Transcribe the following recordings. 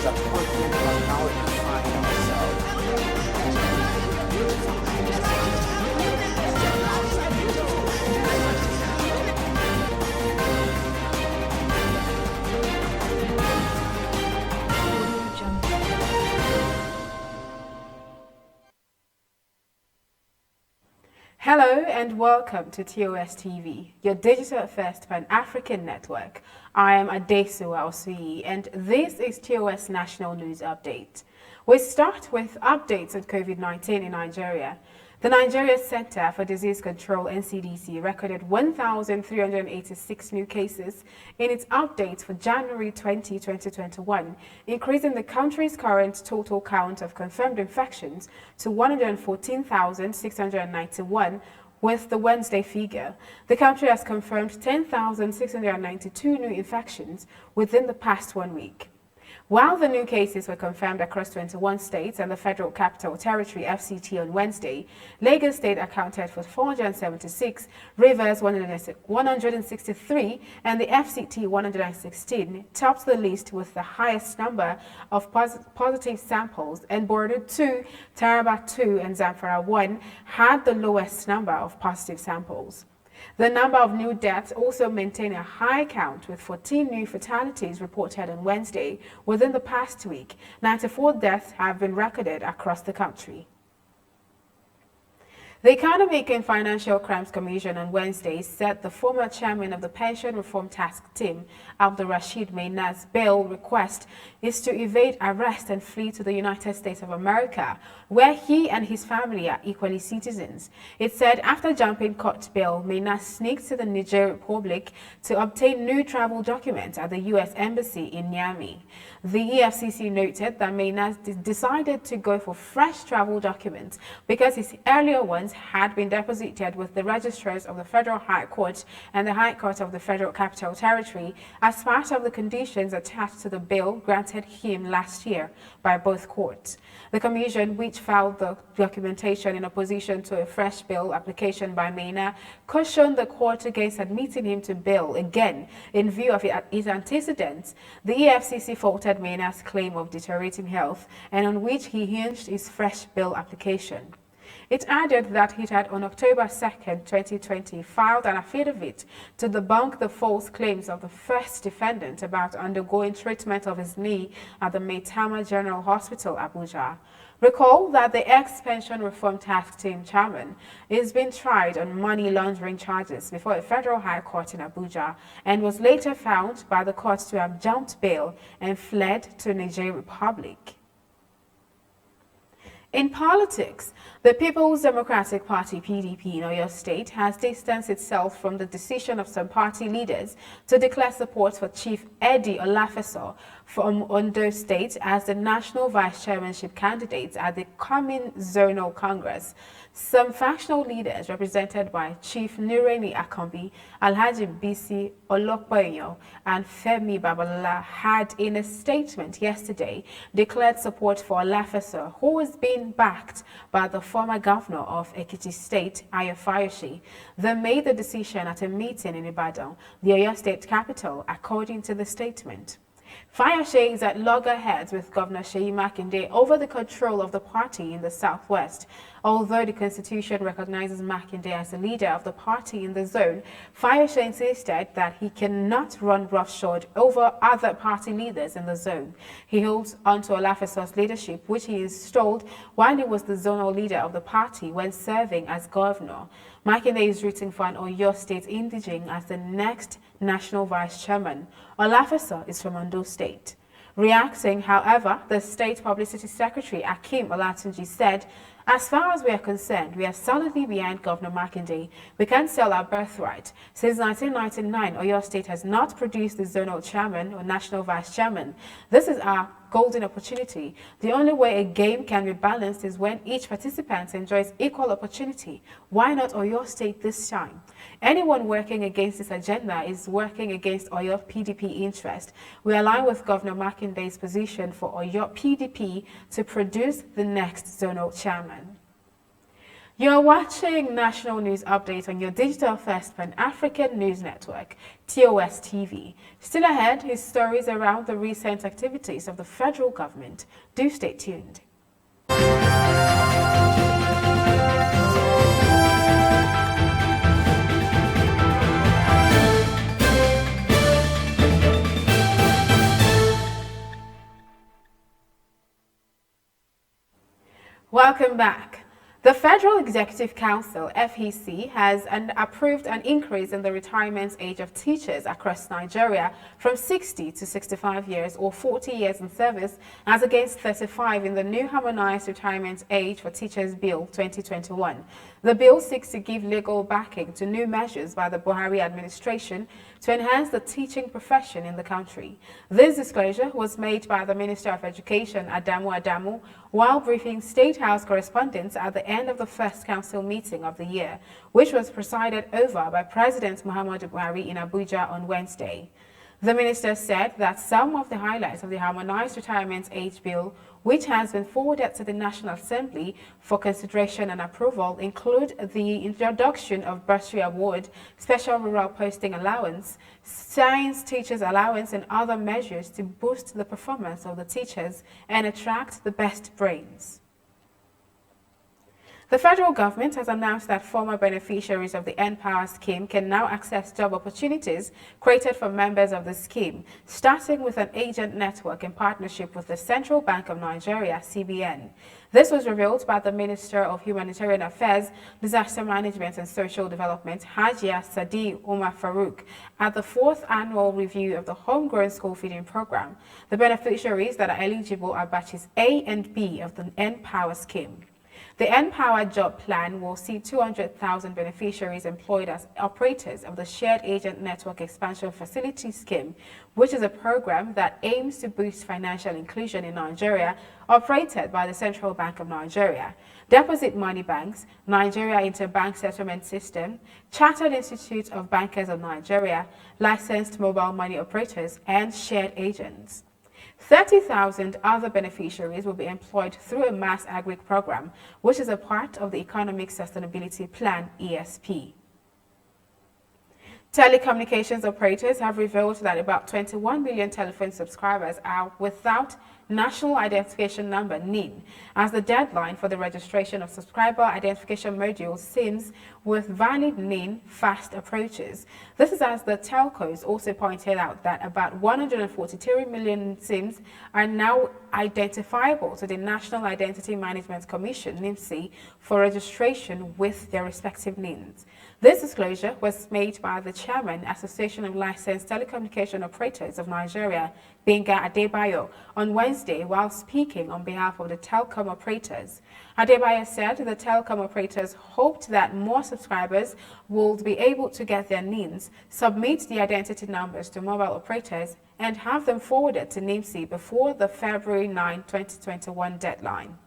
appointment has now been final. Hello and welcome to TOS TV, your digital first Pan-African network. I am Adesu Osui and this is TOS National News Update. We start with updates on COVID-19 in Nigeria. The Nigeria Center for Disease Control (NCDC) recorded 1,386 new cases in its update for January 20, 2021, increasing the country's current total count of confirmed infections to 114,691 with the Wednesday figure. The country has confirmed 10,692 new infections within the past 1 week. While the new cases were confirmed across 21 states and the Federal Capital Territory (FCT) on Wednesday, Lagos State accounted for 476, Rivers 163, and the FCT 116 topped the list with the highest number of positive samples, and Borno 2, Taraba 2, and Zamfara 1 had the lowest number of positive samples. The number of new deaths also maintained a high count, with 14 new fatalities reported on Wednesday. Within the past week, 94 deaths have been recorded across the country. The Economic and Financial Crimes Commission on Wednesday said the former chairman of the Pension Reform Task Team, Abdulrasheed Maina's bail request is to evade arrest and flee to the United States of America, where he and his family are equally citizens. It said after jumping court bail, Maina sneaked to the Niger Republic to obtain new travel documents at the U.S. Embassy in Niamey. The EFCC noted that Maina decided to go for fresh travel documents because his earlier ones had been deposited with the registrars of the Federal High Court and the High Court of the Federal Capital Territory as part of the conditions attached to the bail granted him last year by both courts. The commission, which filed the documentation in opposition to a fresh bail application by Maina, cautioned the court against admitting him to bail again in view of his antecedents. The EFCC faulted Maina's claim of deteriorating health, and on which he hinged his fresh bail application. It added that it had on October 2, 2020, filed an affidavit to debunk the false claims of the first defendant about undergoing treatment of his knee at the Maitama General Hospital, Abuja. Recall that the ex-Pension Reform Task Team chairman is being tried on money laundering charges before a federal high court in Abuja and was later found by the court to have jumped bail and fled to Niger Republic. In politics, the People's Democratic Party (PDP) in Oyo State has distanced itself from the decision of some party leaders to declare support for Chief Eddie Olafeso from Ondo State as the national vice chairmanship candidate at the coming zonal congress. Some factional leaders, represented by Chief Nureni Akambi, Alhaji Bisi Olokboyo, and Femi Babalola, had in a statement yesterday declared support for Olafeso, who is being backed by the former governor of Ekiti State, Ayo Fayoshi. They made the decision at a meeting in Ibadan, the Oyo State capital, according to the statement. Fayoshi is at loggerheads with Governor Seyi Makinde over the control of the party in the southwest. Although the constitution recognizes Makinde as the leader of the party in the zone, Fayoshi insisted that he cannot run roughshod over other party leaders in the zone. He holds onto Olafeso's leadership, which he installed while he was the zonal leader of the party when serving as governor. Makinde is rooting for an Oyo State indigene as the next national vice chairman. Olafeso is from Ondo State. Reacting, however, the State Publicity Secretary, Akim Olatunji, said, "As far as we are concerned, we are solidly behind Governor Makinde. We can't sell our birthright. Since 1999, Oyo State has not produced the zonal chairman or national vice chairman. This is our golden opportunity. The only way a game can be balanced is when each participant enjoys equal opportunity. Why not Oyo State this time? Anyone working against this agenda is working against Oyo PDP interest. We align with Governor Makinde's position for Oyo PDP to produce the next zonal chairman." You're watching National News Update on your digital first Pan-African news network, TOS TV. Still ahead is stories around the recent activities of the federal government. Do stay tuned. Welcome back. The Federal Executive Council, FEC, has approved an increase in the retirement age of teachers across Nigeria from 60 to 65 years or 40 years in service as against 35 in the new harmonized retirement age for Teachers Bill 2021. The bill seeks to give legal backing to new measures by the Buhari administration to enhance the teaching profession in the country. This disclosure was made by the Minister of Education, Adamu, while briefing State House correspondents at the end of the first council meeting of the year, which was presided over by President Muhammadu Buhari in Abuja on Wednesday. The minister said that some of the highlights of the harmonized retirement age bill, which has been forwarded to the National Assembly for consideration and approval, include the introduction of bursary award, special rural posting allowance, science teachers allowance, and other measures to boost the performance of the teachers and attract the best brains. The federal government has announced that former beneficiaries of the N-Power scheme can now access job opportunities created for members of the scheme, starting with an agent network in partnership with the Central Bank of Nigeria, CBN. This was revealed by the Minister of Humanitarian Affairs, Disaster Management and Social Development, Hajia Sadi Umar Farouk, at the 4th annual review of the Homegrown School Feeding Program. The beneficiaries that are eligible are batches A and B of the N-Power scheme. The N-Power job plan will see 200,000 beneficiaries employed as operators of the Shared Agent Network Expansion Facility Scheme, which is a program that aims to boost financial inclusion in Nigeria, operated by the Central Bank of Nigeria, Deposit Money Banks, Nigeria Interbank Settlement System, Chartered Institute of Bankers of Nigeria, licensed mobile money operators, and shared agents. 30,000 other beneficiaries will be employed through a mass agric program, which is a part of the Economic Sustainability Plan, ESP. Telecommunications operators have revealed that about 21 million telephone subscribers are without National Identification Number (NIN), as the deadline for the registration of subscriber identification modules SIMs with valid NIN fast approaches. This is as the telcos also pointed out that about 143 million SIMs are now identifiable to the National Identity Management Commission (NIMC) for registration with their respective NINs. This disclosure was made by the Chairman, Association of Licensed Telecommunication Operators of Nigeria, Benga Adebayo, on Wednesday while speaking on behalf of the telecom operators. Adebayo said the telecom operators hoped that more subscribers would be able to get their NINs, submit the identity numbers to mobile operators, and have them forwarded to NIMC before the February 9, 2021 deadline.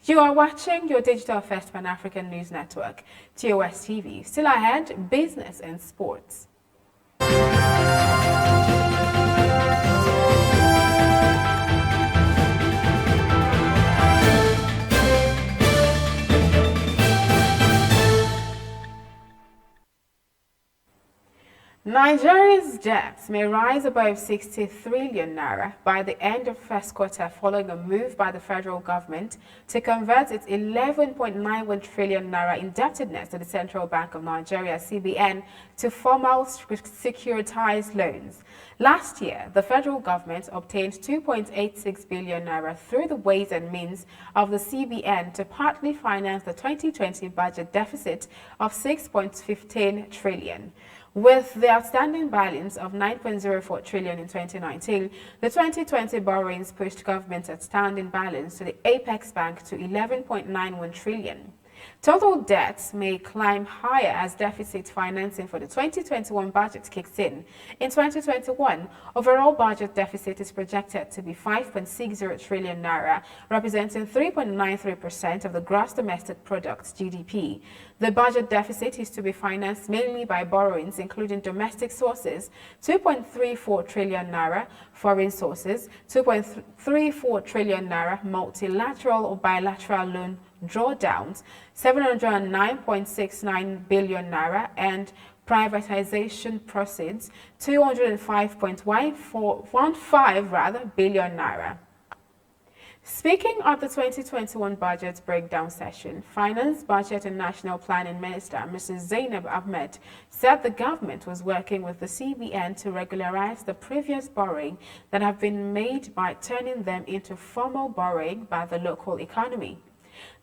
You are watching your digital first Pan-African news network, TOS TV. Still ahead, business and sports. Nigeria's debts may rise above 60 trillion naira by the end of first quarter following a move by the federal government to convert its 11.91 trillion naira indebtedness to the Central Bank of Nigeria, CBN, to formal securitized loans. Last year, the federal government obtained 2.86 billion naira through the ways and means of the CBN to partly finance the 2020 budget deficit of 6.15 trillion. With the outstanding balance of 9.04 trillion in 2019, the 2020 borrowings pushed government's outstanding balance to the Apex Bank to 11.91 trillion. Total debts may climb higher as deficit financing for the 2021 budget kicks in. In 2021, overall budget deficit is projected to be 5.60 trillion naira, representing 3.93% of the gross domestic product (GDP). The budget deficit is to be financed mainly by borrowings, including domestic sources, 2.34 trillion naira, foreign sources, 2.34 trillion naira, multilateral or bilateral loan drawdowns, 709.69 billion naira, and privatization proceeds, 205.15 billion naira. Speaking at the 2021 budget breakdown session, Finance, Budget and National Planning Minister Mrs. Zainab Ahmed said the government was working with the CBN to regularize the previous borrowing that have been made by turning them into formal borrowing by the local economy.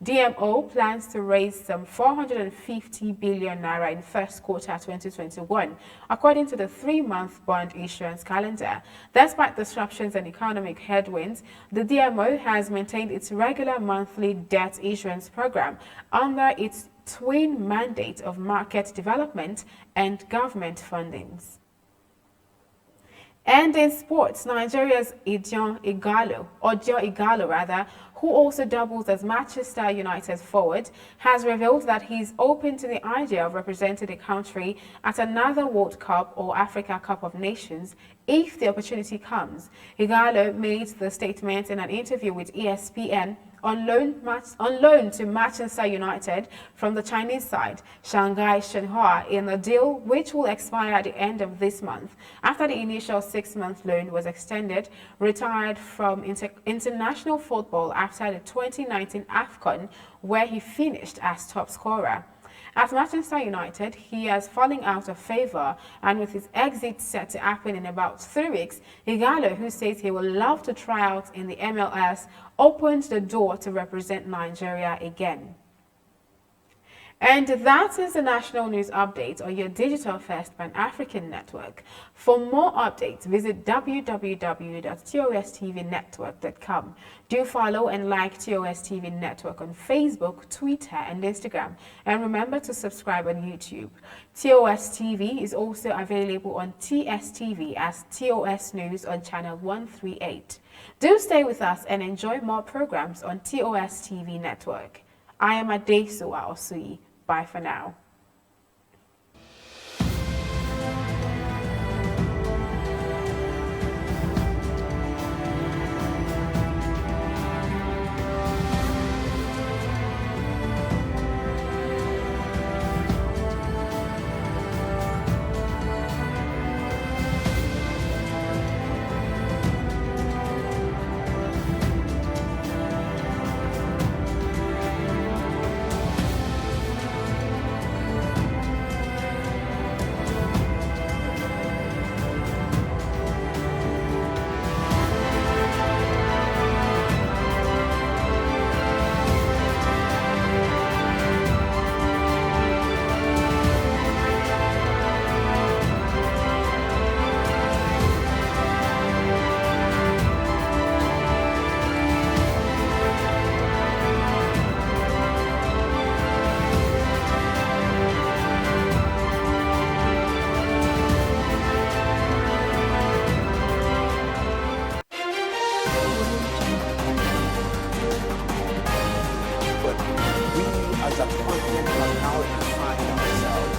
DMO plans to raise some 450 billion naira in first quarter 2021, according to the 3-month bond issuance calendar. Despite disruptions and economic headwinds, the DMO has maintained its regular monthly debt issuance program under its twin mandate of market development and government fundings. And in sports, Nigeria's Odion Igalo, who also doubles as Manchester United's forward, has revealed that he's open to the idea of representing the country at another World Cup or Africa Cup of Nations if the opportunity comes. Igalo made the statement in an interview with ESPN on loan to Manchester United from the Chinese side, Shanghai Shenhua, in a deal which will expire at the end of this month. After the initial 6-month loan was extended, retired from international football after the 2019 AFCON, where he finished as top scorer. At Manchester United, he has fallen out of favour, and with his exit set to happen in about 3 weeks, Igalo, who says he would love to try out in the MLS, opened the door to represent Nigeria again. And that is the national news update on your digital first Pan-African network. For more updates, visit www.tostvnetwork.com. Do follow and like TOS TV Network on Facebook, Twitter, and Instagram. And remember to subscribe on YouTube. TOS TV is also available on TS TV as TOS News on channel 138. Do stay with us and enjoy more programs on TOS TV Network. I am Adesuwa Osui. Bye for now. as a continent of knowledge and find ourselves.